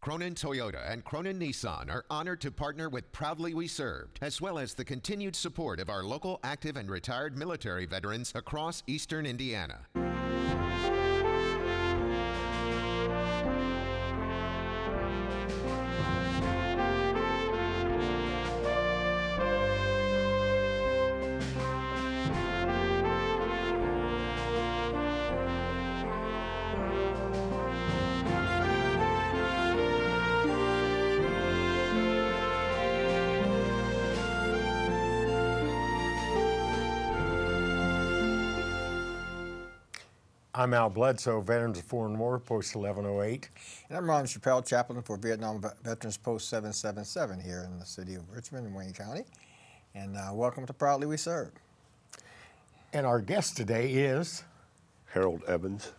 Cronin Toyota and Cronin Nissan are honored to partner with Proudly We Served, as well as the continued support of our local active and retired military veterans across eastern Indiana. I'm Al Bledsoe, Veterans of Foreign War, Post 1108. And I'm Ron Chappell, Chaplain for Vietnam Veterans Post 777 here in the city of Richmond and Wayne County. And welcome to Proudly We Serve. And our guest today is Harold Evans.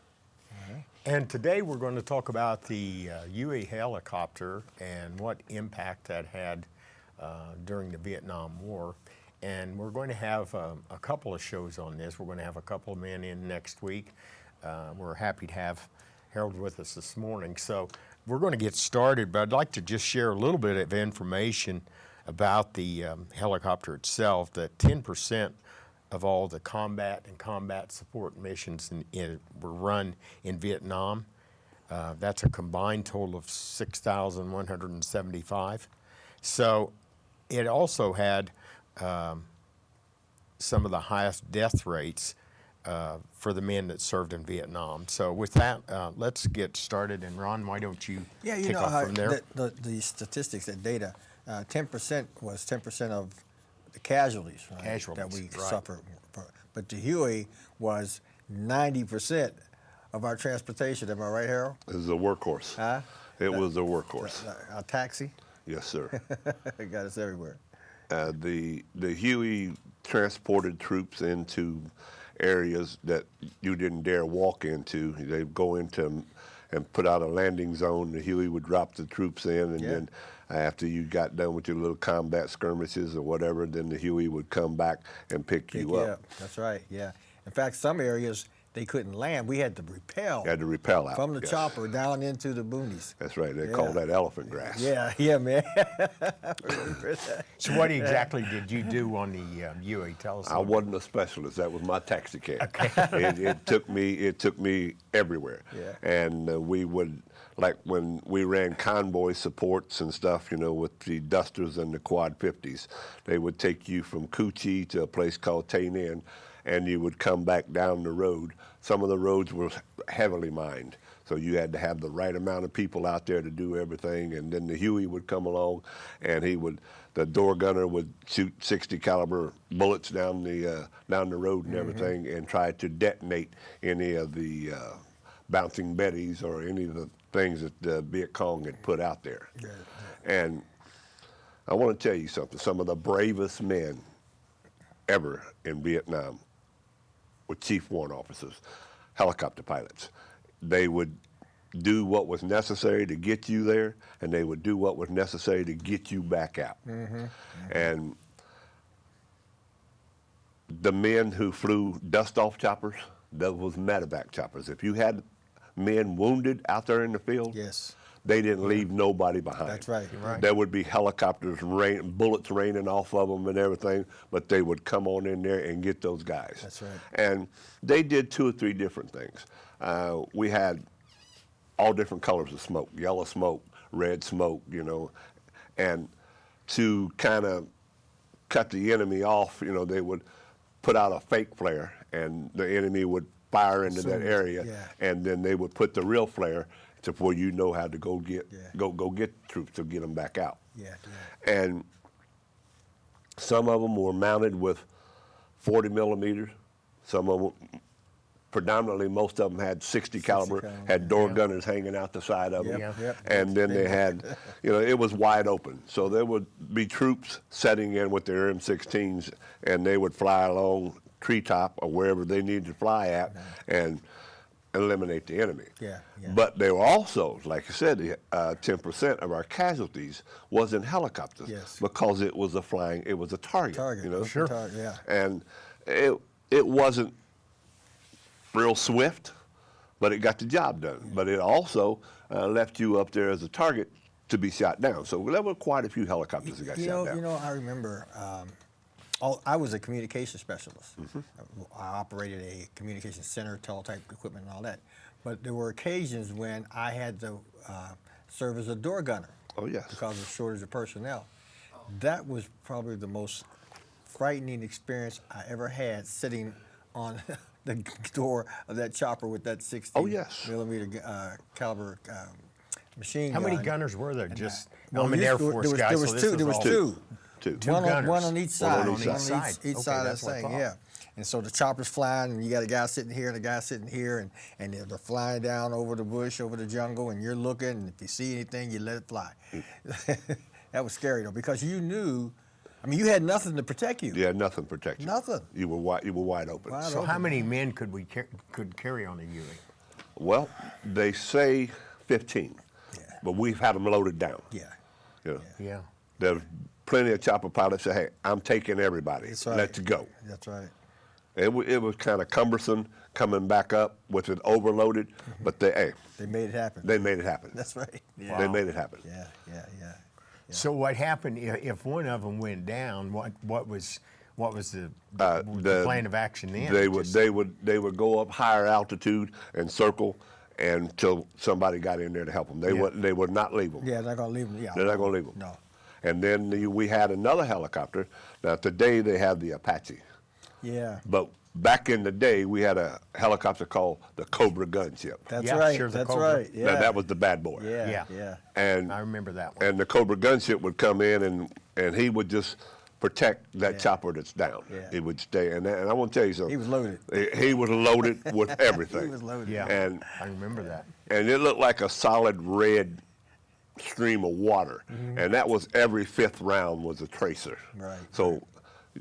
And today we're going to talk about the Huey helicopter and what impact that had during the Vietnam War. And we're going to have a couple of shows on this. We're going to have a couple of men in next week. We're happy to have Harold with us this morning. So we're going to get started, but I'd like to just share a little bit of information about the helicopter itself, that 10% of all the combat and combat support missions were run in Vietnam. That's a combined total of 6,175. So it also had some of the highest death rates for the men that served in Vietnam. So with that, let's get started. And Ron, why don't you kick off from there? The statistics, that data, 10% was 10% of the casualties, right, Casualties, that we right. suffered. But the Huey was 90% of our transportation. Am I right, Harold? It was a workhorse. Huh? It was a workhorse. A taxi? Yes, sir. It got us everywhere. The Huey transported troops into areas that you didn't dare walk into. They'd go into and put out a landing zone. The Huey would drop the troops in, and then after you got done with your little combat skirmishes or whatever, then the Huey would come back and pick you up. That's right, yeah. In fact, some areas they couldn't land. We had to repel. Had to repel out. From the chopper down into the boonies. That's right. They call that elephant grass. Yeah, man. So what exactly did you do on the Huey? Tell us. I wasn't a specialist. That was my taxi cab. Okay. It took me everywhere. Yeah. And we would, like when we ran convoy supports and stuff, you know, with the Dusters and the Quad 50s, they would take you from Cu Chi to a place called Tay Ninh, and you would come back down the road. Some of the roads were heavily mined, so you had to have the right amount of people out there to do everything. And then the Huey would come along, and the door gunner would shoot 60 caliber bullets down the road and everything, and try to detonate any of the bouncing Bettys or any of the things that the Viet Cong had put out there. And I want to tell you something. Some of the bravest men ever in Vietnam were chief warrant officers, helicopter pilots. They would do what was necessary to get you there, and they would do what was necessary to get you back out. And the men who flew dust-off choppers, that was medevac choppers. If you had men wounded out there in the field, they didn't leave nobody behind. That's right. You're right. There would be helicopters, bullets raining off of them and everything, but they would come on in there and get those guys. That's right. And they did 2 or 3 different things. We had all different colors of smoke, yellow smoke, red smoke, you know, and to kind of cut the enemy off, you know, they would put out a fake flare, and the enemy would fire into that area, and then they would put the real flare to where you know how to go get troops to get them back out. And some of them were mounted with 40 millimeters. Some of them, predominantly, most of them had 60 caliber, had door gunners hanging out the side of them. And then they had, you know, it was wide open. So there would be troops setting in with their M16s, and they would fly along treetop or wherever they needed to fly at, and eliminate the enemy. But they were also, like I said, 10% of our casualties was in helicopters because it was a target. You know? And it wasn't real swift, but it got the job done. But it also left you up there as a target to be shot down. So there were quite a few helicopters that got shot down. You know, I remember. I was a communication specialist. I operated a communication center, teletype equipment, and all that. But there were occasions when I had to serve as a door gunner. Oh, yes. Because of shortage of personnel. That was probably the most frightening experience I ever had, sitting on the door of that chopper with that 60 millimeter caliber machine gun. How many gunners were there? Just well, I'm an Air Force guy, there was two. There was two. Two gunners. One on each side. One on each side. Each Okay, side of that's the what I thing, thought. yeah. And so the chopper's flying, and you got a guy sitting here and a guy sitting here, and they're flying down over the bush, over the jungle, and you're looking, and if you see anything, you let it fly. That was scary, though, because you knew, I mean, you had nothing to protect you. You had nothing protected. Nothing. You were wide open. Wide So open. how many men could carry on a Huey? Well, they say 15, but we've had them loaded down. Yeah. You know, Yeah. there's plenty of chopper pilots say, "Hey, I'm taking everybody. That's right. Let's go." That's right. It was kind of cumbersome coming back up with it overloaded, but they They made it happen. made it happen. That's right. Yeah. They made it happen. Yeah. So what happened if one of them went down? What was the plan of action then? They would go up higher altitude and circle until somebody got in there to help them. They would not leave them. Yeah, they're not gonna leave them. Yeah. They're not going to leave them. No. And then we had another helicopter. Now today they have the Apache, Yeah. but back in the day we had a helicopter called the Cobra gunship. That's Yeah, right. sure, the That's Cobra. right. Yeah. Now that was the bad boy. Yeah. And I remember that one. And the Cobra gunship would come in and he would just protect that chopper that's down. Yeah. It would stay. And I want to tell you something. He was loaded. He was loaded with everything. He was loaded. Yeah, And I remember that. and it looked like a solid red stream of water. And that was every fifth round was a tracer. Right. So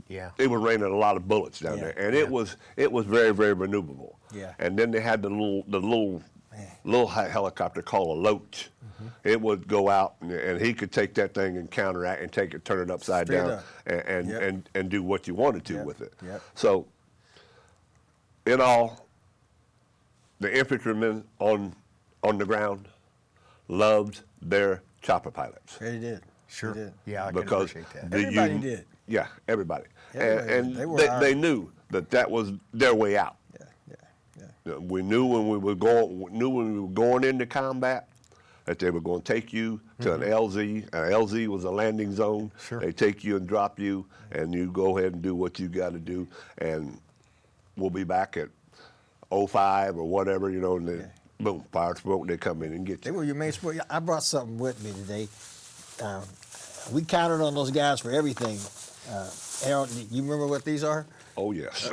Yeah. it was raining a lot of bullets down Yeah. there. And it was very, very maneuverable. Yeah. And then they had the little helicopter called a Loach. It would go out and he could take that thing and counteract and take it, turn it upside Straight down up. and do what you wanted to Yep. with it. Yep. So in all, the infantrymen on the ground loved their chopper pilots. They did. Sure. They did. Yeah, I can Because appreciate that. Everybody did. Yeah, everybody. Everybody And did. They were they our- knew that was their way out. Yeah. We knew when we were going into combat that they were going to take you to an LZ. An LZ was a landing zone. Sure. They take you and drop you, and you go ahead and do what you got to do, and we'll be back at 05 or whatever, you know, and then boom, fire smoke, they come in and get They you. were your main sport. I brought something with me today. We counted on those guys for everything. Harold, you remember what these are? Oh, yes.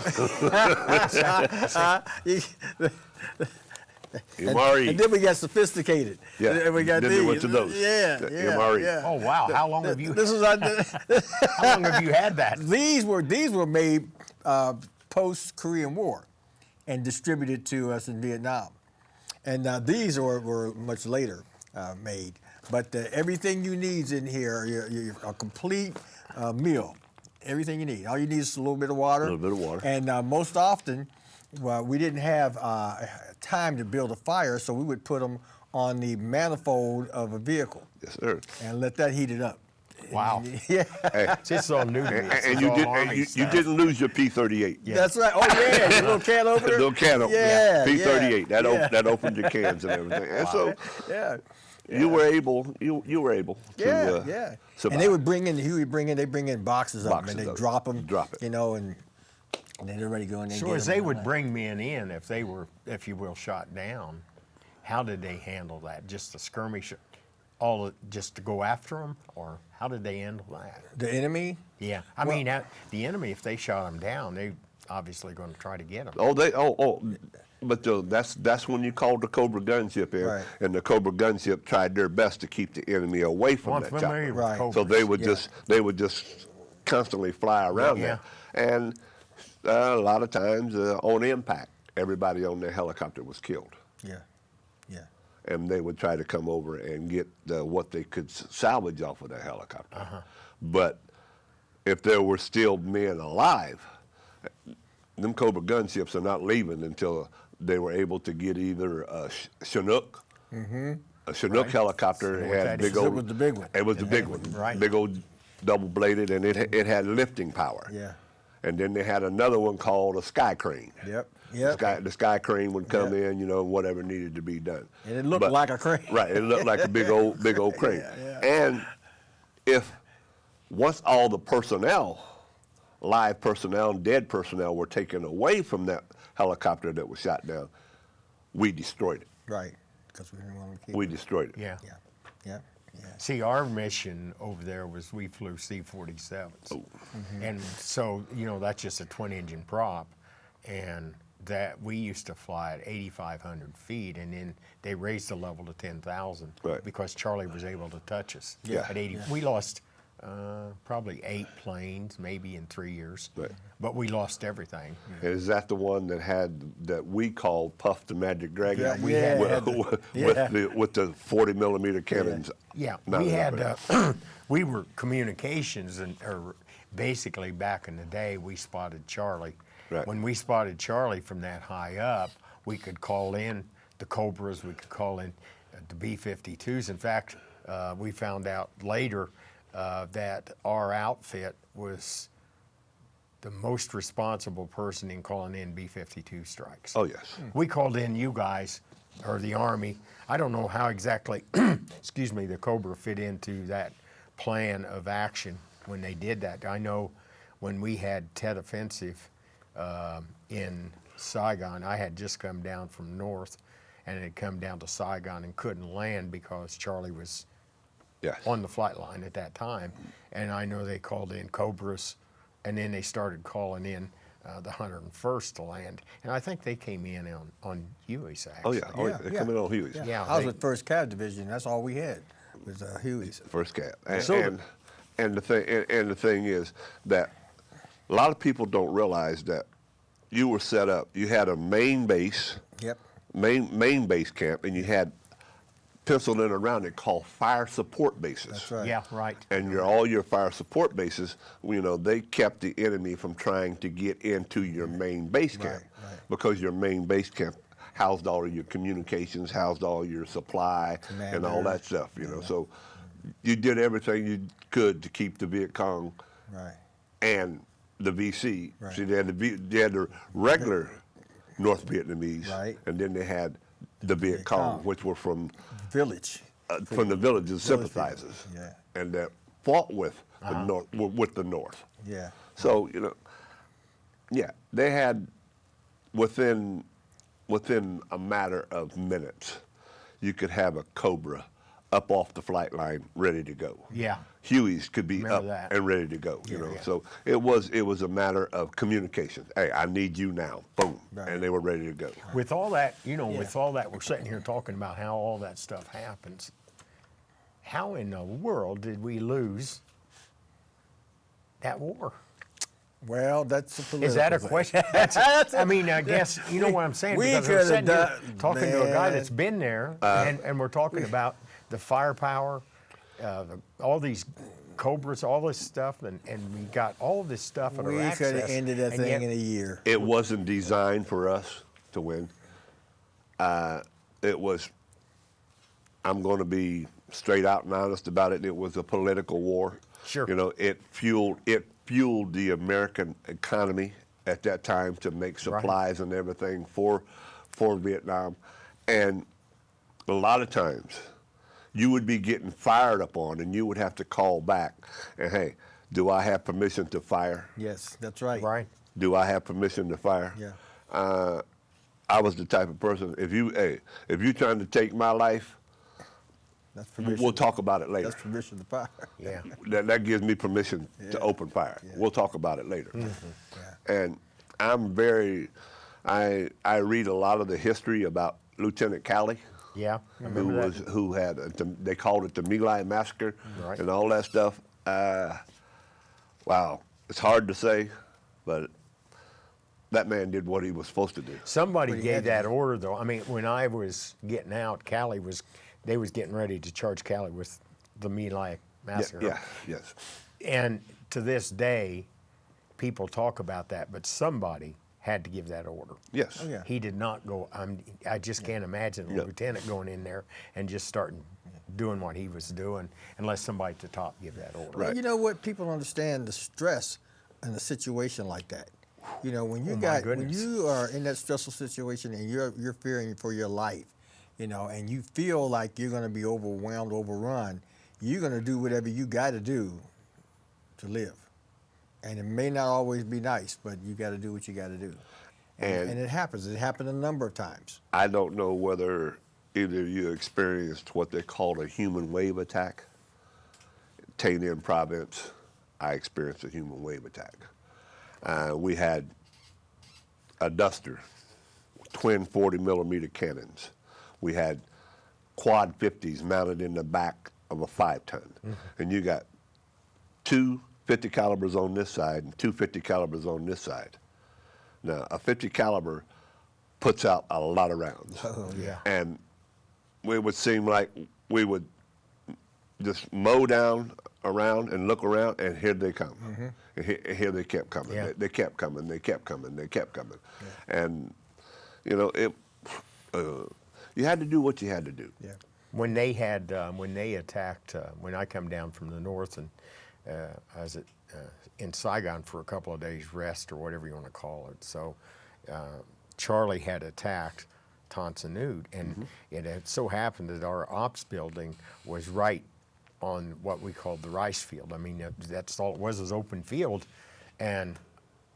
And MRE. then we got sophisticated. Yeah, And we got then these. they went to those. Yeah, The yeah, MRE. yeah. Oh wow! How long have you? This was How long have you had that? these were made post Korean War and distributed to us in Vietnam, and these were much later made. But everything you need is in here. You're a complete meal. Everything you need. All you need is a little bit of water. A little bit of water. And most often, well, we didn't have time to build a fire, so we would put them on the manifold of a vehicle Yes, sir. and let that heat it up. Wow. Yeah. Hey, It's all new to me. It's and you all Army you stuff. didn't lose your P-38. That's right. Oh yeah, the little can opener. Little can opener. Yeah, P-38. yeah. That opened your cans and everything. And so Yeah. you were able. You were able to. Yeah. Survive. And they would bring in Huey. They bring in boxes of them, Boxes and they of drop them. them. Drop it. You know, and then everybody go in there. So and as get they 'em would and bring men in, if they were, if you will, shot down, how did they handle that? Just a skirmish, just to go after them, or how did they handle that? the enemy. Yeah, I mean, the enemy, if they shot them down, they obviously going to try to get them. But that's when you called the Cobra gunship in, Right. and the Cobra gunship tried their best to keep the enemy away from Well, I'm that familiar chopper. with Right. Cobras. So they would Yeah. just constantly fly around Yeah. there, and a lot of times on impact, everybody on their helicopter was killed, Yeah. Yeah. and they would try to come over and get what they could salvage off of their helicopter. But if there were still men alive, them Cobra gunships are not leaving until they were able to get either a Chinook a Chinook helicopter. So It what had that big is. old. It was the big one. It was the big one, Right. big old double bladed, and it had lifting power. Yeah. And then they had another one called a sky crane. Yep. The Yep. the sky crane would come Yep. in, whatever needed to be done. And it looked like a crane. Right, it looked like a big old crane. Yeah. And if once all the personnel, live personnel and dead personnel, were taken away from that helicopter that was shot down, we destroyed it. Right. Because we didn't want to keep We it. destroyed it. Yeah. Yeah. Yeah. Yeah. See, our mission over there was we flew C-47s. And so, that's just a twin-engine prop. And that we used to fly at 8,500 feet, and then they raised the level to 10,000 Right. because Charlie was able to touch us. Yeah. At 80, we lost probably 8 planes, maybe in 3 years. Right. But we lost everything. And is that the one that we called Puff the Magic Dragon? Yeah, we had with the 40 millimeter cannons. Yeah, Not we enough had, of that. we were communications, or basically back in the day, we spotted Charlie. Right. When we spotted Charlie from that high up, we could call in the Cobras, we could call in the B-52s. In fact, we found out later that our outfit was the most responsible person in calling in B-52 strikes. Oh, yes. We called in you guys, or the Army. I don't know how exactly, excuse me, the Cobra fit into that plan of action when they did that. I know when we had Tet Offensive in Saigon, I had just come down from north and had come down to Saigon and couldn't land because Charlie was Yes. on the flight line at that time. And I know they called in Cobras, and then they started calling in the 101st to land. And I think they came in on Huey's, Oh, actually. yeah. Oh, yeah. They're coming on Huey's. Yeah. I was they- with First Cav Division. That's all we had was Huey's. First cat. And, So- and the thing is that a lot of people don't realize that you were set up. You had a main base, Yep. main base camp, and you had penciled in around it called fire support bases. That's right. Yeah, right. And all your fire support bases, they kept the enemy from trying to get into your main base camp, right. because your main base camp housed all of your communications, housed all your supply, and all that stuff. So you did everything you could to keep the Viet Cong Right. and the VC. Right. See, they had the regular North Vietnamese, Right. and then they had the Viet Cong, which were from Village. from the villages, sympathizers, Yeah. and that fought with the North. With the North. Yeah. So yeah, they had within a matter of minutes, you could have a Cobra up off the flight line ready to go. Yeah. Hueys could be Remember up that. and ready to go. Yeah. So it was a matter of communication. Hey, I need you now. Boom, Right. and they were ready to go. With all that, with all that, we're sitting here talking about how all that stuff happens. How in the world did we lose that war? Well, that's a political Is that a thing. question? I mean, I guess you know what I'm saying, We because we're coulda sitting here done- talking to a guy man. that's been there, and we're talking about the firepower, all these Cobras, all this stuff, and we got all of this stuff at our We could access. have ended that and thing yet- in a year. It wasn't designed for us to win. It was. I'm going to be straight out and honest about it. It was a political war. Sure. It fueled the American economy at that time to make supplies and everything for Vietnam, and a lot of times you would be getting fired up on, and you would have to call back and, hey, do I have permission to fire? Yes, that's right. Right. Do I have permission to fire? Yeah. I was the type of person, if you're trying to take my life, That's permission. we'll talk about it later. That's permission to fire. Yeah. That gives me permission to open fire. Yeah. We'll talk about it later. Yeah. And I read a lot of the history about Lieutenant Calley, Yeah. I remember that. who had, they called it the My Lai Massacre Right. and all that stuff. Wow, it's hard to say, but that man did what he was supposed to do. Somebody But he gave had to that do. order, though. I mean, when I was getting out, they was getting ready to charge Cali with the My Lai massacre. Yeah, yes. And to this day, people talk about that, but somebody had to give that order. Yes. Oh, yeah. He did not go, I just can't imagine a Yeah. lieutenant going in there and just starting doing what he was doing unless somebody at the top give that order. Well, you know what? People understand the stress in a situation like that. You know, when you Oh, my when goodness. you are in that stressful situation and you're fearing for your life, you know, and you feel like you're going to be overwhelmed, overrun, you're going to do whatever you got to do to live. And it may not always be nice, but you got to do what you got to do. And it happens. It happened a number of times. I don't know whether either of you experienced what they called a human wave attack. Tainan province, I experienced a human wave attack. We had a duster, twin 40 millimeter cannons. We had quad 50s mounted in the back of a 5-ton. And you got two 50 calibers on this side and two 50 calibers on this side. Now, a 50 caliber puts out a lot of rounds. Oh, yeah. And it would seem like we would just mow down around and look around, and here they come. And here they kept coming. Yeah. They kept coming. They kept coming. They kept coming. And you know, you had to do what you had to do. Yeah. When they attacked, when I come down from the north and I was in Saigon for a couple of days rest or whatever you want to call it. So Charlie had attacked Tan Son Nhut, and it had so happened that our ops building was right on what we called the rice field. I mean, that's all it was open field, and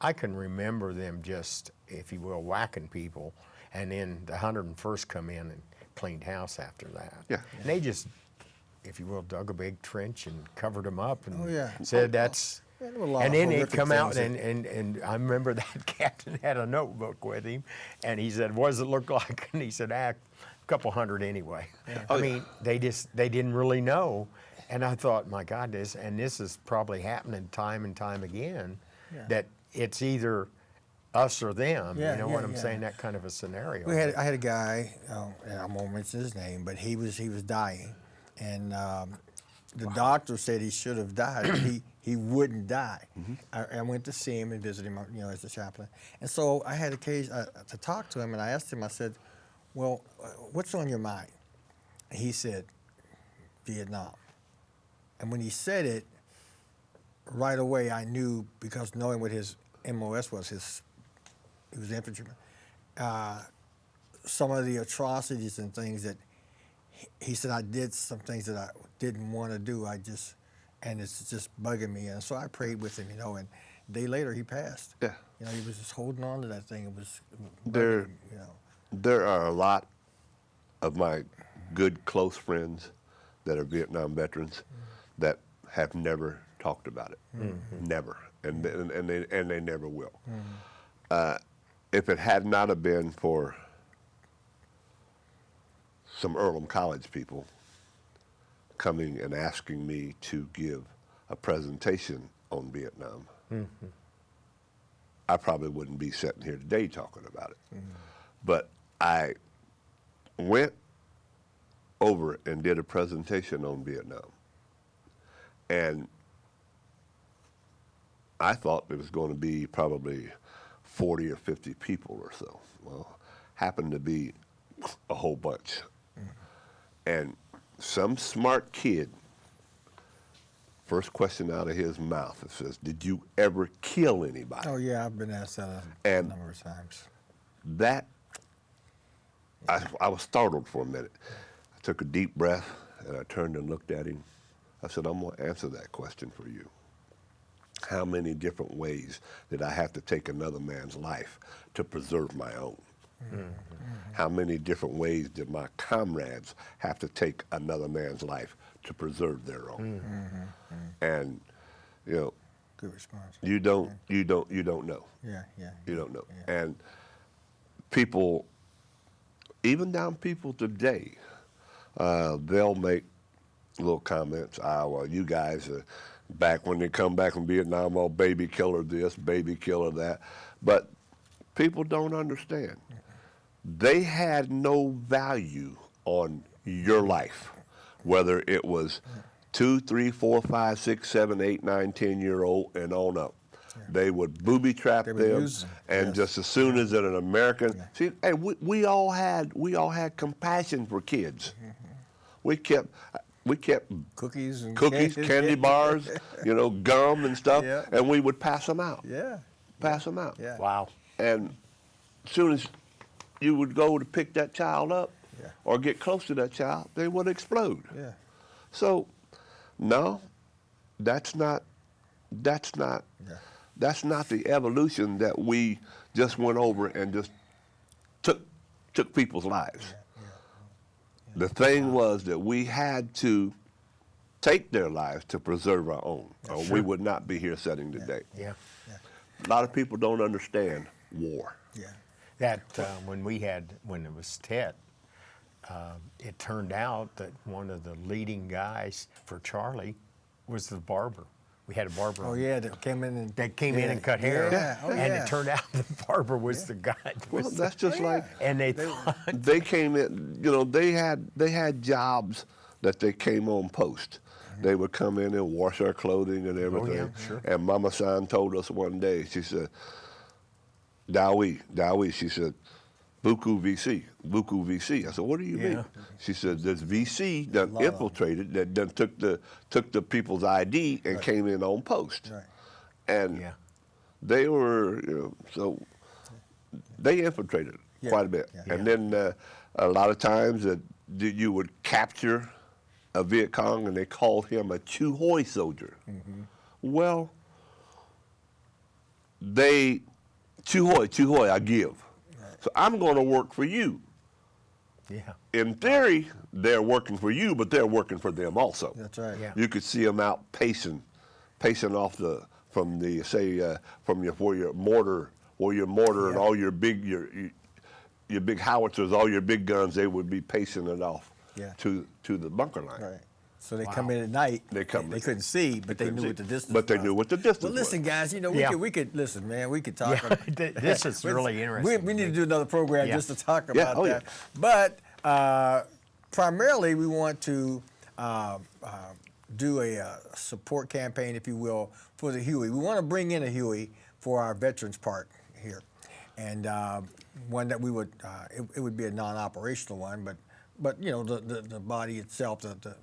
I can remember them just, if you will, whacking people, and then the 101st come in and cleaned house after that. Yeah. And they just, if you will, dug a big trench and covered them up and Oh, yeah. said that's. Yeah, there were a lot And of then they horrific come out things and I remember that captain had a notebook with him, and he said, "What does it look like?" And he said, "A couple hundred anyway." I mean, they didn't really know, and I thought, my God, this is probably happening time and time again, that it's either us or them. Yeah, you know yeah, what I'm yeah. saying? That kind of a scenario. I had a guy, and I won't mention his name, but he was dying, and the doctor said he should have died, but he wouldn't die. I went to see him and visit him, you know, as a chaplain, and so I had occasion to talk to him, and I asked him, I said, "Well, what's on your mind?" He said, "Vietnam." And when he said it, right away I knew, because knowing what his MOS was, he was an infantryman, some of the atrocities and things that he said, I did some things that I didn't want to do. And it's just bugging me. And so I prayed with him, you know, and a day later he passed. Yeah. You know, he was just holding on to that thing. It was bugging There- him, you know. There are a lot of my good close friends that are Vietnam veterans that have never talked about it, never, and they never will. If it had not have been for some Earlham College people coming and asking me to give a presentation on Vietnam, I probably wouldn't be sitting here today talking about it. But I went over and did a presentation on Vietnam. And I thought it was going to be probably 40 or 50 people or so. Well, happened to be a whole bunch. And some smart kid, first question out of his mouth, it says, "Did you ever kill anybody?" Oh, yeah, I've been asked that a And- number of times. That, I was startled for a minute. I took a deep breath and I turned and looked at him. I said, "I'm going to answer that question for you. How many different ways did I have to take another man's life to preserve my own? How many different ways did my comrades have to take another man's life to preserve their own?" And you know, Good response. you don't know. Yeah, yeah. You don't know. Yeah. And people, even down people today, they'll make little comments. Well, you guys, back when they come back from Vietnam, oh, baby killer this, baby killer that. But people don't understand. They had no value on your life, whether it was 2, 3, 4, 5, 6, 7, 8, 9, 10-year-old and on up. They would booby trap would them, use them, and yes. just as soon as an American, see, hey, we all had compassion for kids. We kept Cookies and candy bars, you know, gum and stuff, Yeah. and we would pass them out. Yeah. Pass them out. Yeah. Wow. And as soon as you would go to pick that child up Yeah. or get close to that child, they would explode. Yeah. So, no, that's not the evolution that we just went over and just took people's lives. The thing was that we had to take their lives to preserve our own, or we would not be here sitting today. Yeah. A lot of people don't understand war. Yeah. That when it was Tet, it turned out that one of the leading guys for Charlie was the barber. We had a barber. Oh yeah, that came in and and cut hair. Yeah. Oh, and yeah. it turned out the barber was the guy. that Well, was that's just like and they thought, they came in. You know, they had jobs that they came on post. They would come in and wash our clothing and everything. sure. And Mama San told us one day, she said, Dowie, she said, Buku VC. I said, what do you mean? She said, there's VC that infiltrated, that done took the people's ID and came in on post. Right. And they were, you know, so they infiltrated quite a bit. Yeah. And then a lot of times that you would capture a Viet Cong and they called him a Chu Hoi soldier. Well, Chu Hoi, I give. So I'm going to work for you. yeah. In theory, they're working for you, but they're working for them also. That's right. Yeah. You could see them out pacing off from your mortar and all your big howitzers, all your big guns. They would be pacing it off to the bunker line. Right. So they come in at night. They come They in. couldn't see, but they knew what the distance. But they was. knew what the distance Well, listen, was. guys. You know, we could listen, man. We could talk. Yeah, this is really interesting. We need to do another program Yeah. just to talk Yeah, about oh, that. yeah. But primarily, we want to do a support campaign, if you will, for the Huey. We want to bring in a Huey for our Veterans Park here, and one that we would it would be a non-operational one, but you know the body itself, the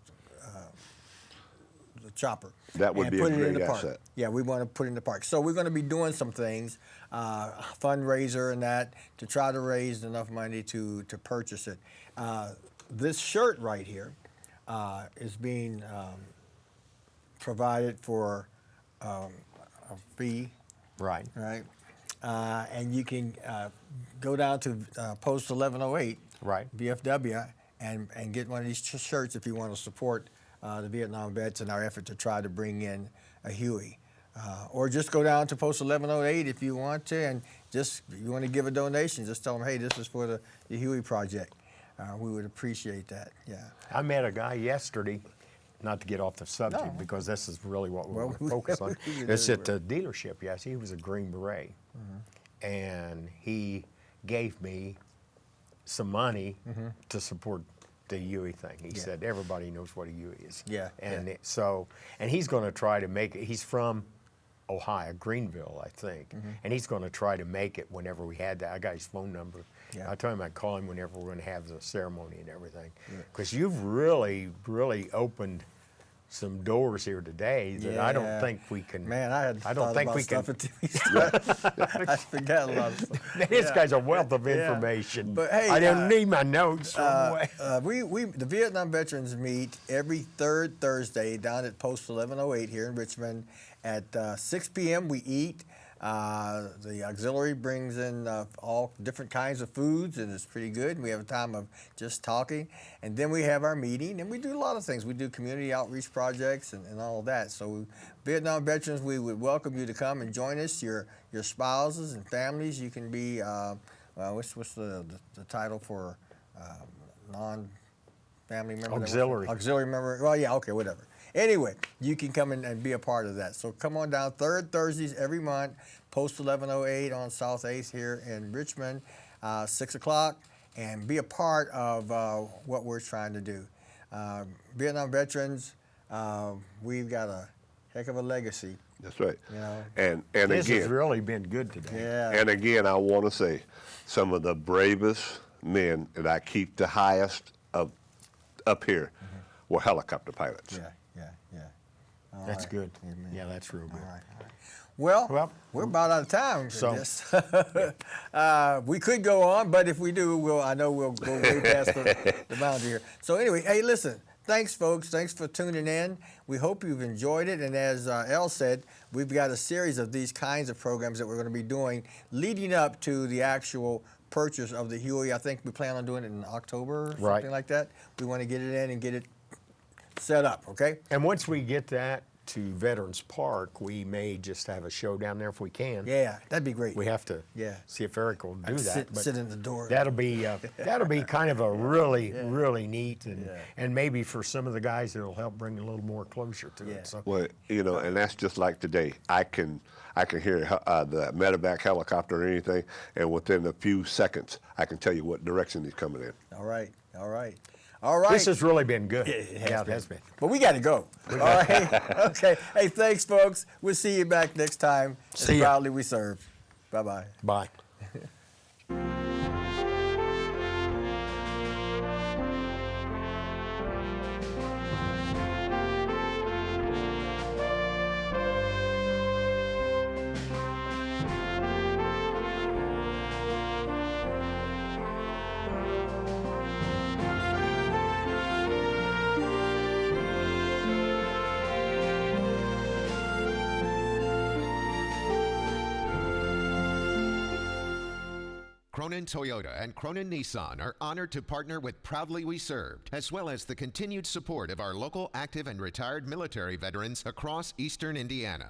chopper. That would and be a put it in great the park. asset. Yeah, we want to put it in the park. So we're going to be doing some things, fundraiser and that, to try to raise enough money to purchase it. This shirt right here is being provided for a fee, Right. right? And you can go down to Post 1108, Right. VFW, and get one of these shirts if you want to support the Vietnam vets in our effort to try to bring in a Huey. Or just go down to Post 1108 if you want to, and just if you want to give a donation, just tell them, hey, this is for the Huey Project. We would appreciate that, yeah. I met a guy yesterday, not to get off the subject, because this is really what we want to focus on. It's at the dealership, yes. He was a Green Beret, and he gave me some money to support the Huey thing. He said everybody knows what a Huey is. Yeah, And and he's going to try to make it. He's from Ohio, Greenville, I think, and he's going to try to make it whenever we had that. I got his phone number. Yeah. I told him I'd call him whenever we're going to have the ceremony and everything, because you've really, really opened some doors here today that I don't think we can. Man, I don't think we can. I forgot a lot of stuff. This guy's a wealth of information. But hey, I didn't need my notes. The Vietnam veterans meet every third Thursday down at Post 1108 here in Richmond at 6 p.m. We eat. The auxiliary brings in all different kinds of foods, and it's pretty good. We have a time of just talking, and then we have our meeting, and we do a lot of things. We do community outreach projects and all of that. So Vietnam veterans, we would welcome you to come and join us. Your spouses and families, you can be, what's the title for non-family member? Auxiliary. Auxiliary member, well, yeah, okay, whatever. Anyway, you can come in and be a part of that. So come on down, third Thursdays every month, Post 1108 on South 8th here in Richmond, 6 o'clock, and be a part of what we're trying to do. Vietnam veterans, we've got a heck of a legacy That's right. You know? And This has again, really been good today. Yeah. and again, I want to say, some of the bravest men that I keep the highest of up here were helicopter pilots. Yeah. All That's right. good. Amen. Yeah, that's real good. All right. Well, Well, we're about out of time for so- this. We could go on, but if we do, I know we'll go way past the boundary here. So anyway, hey, listen. Thanks, folks. Thanks for tuning in. We hope you've enjoyed it. And as Elle said, we've got a series of these kinds of programs that we're going to be doing leading up to the actual purchase of the Huey. I think we plan on doing it in October or something Right. like that. We want to get it in and get it set up, okay? And once we get that to Veterans Park, we may just have a show down there if we can. Yeah, that'd be great. We have to see if Eric will do that. Sit in the door. That'll be kind of a really neat and maybe for some of the guys it'll help bring a little more closure to it. So Well, and that's just like today. I can hear the medevac helicopter or anything, and within a few seconds, I can tell you what direction he's coming in. All right. this has really been good. It has been. But we got to go. All right. Okay. Hey, thanks, folks. We'll see you back next time. See As ya. proudly we serve. Bye-bye. Bye. Cronin Toyota and Cronin Nissan are honored to partner with Proudly We Served, as well as the continued support of our local active and retired military veterans across eastern Indiana.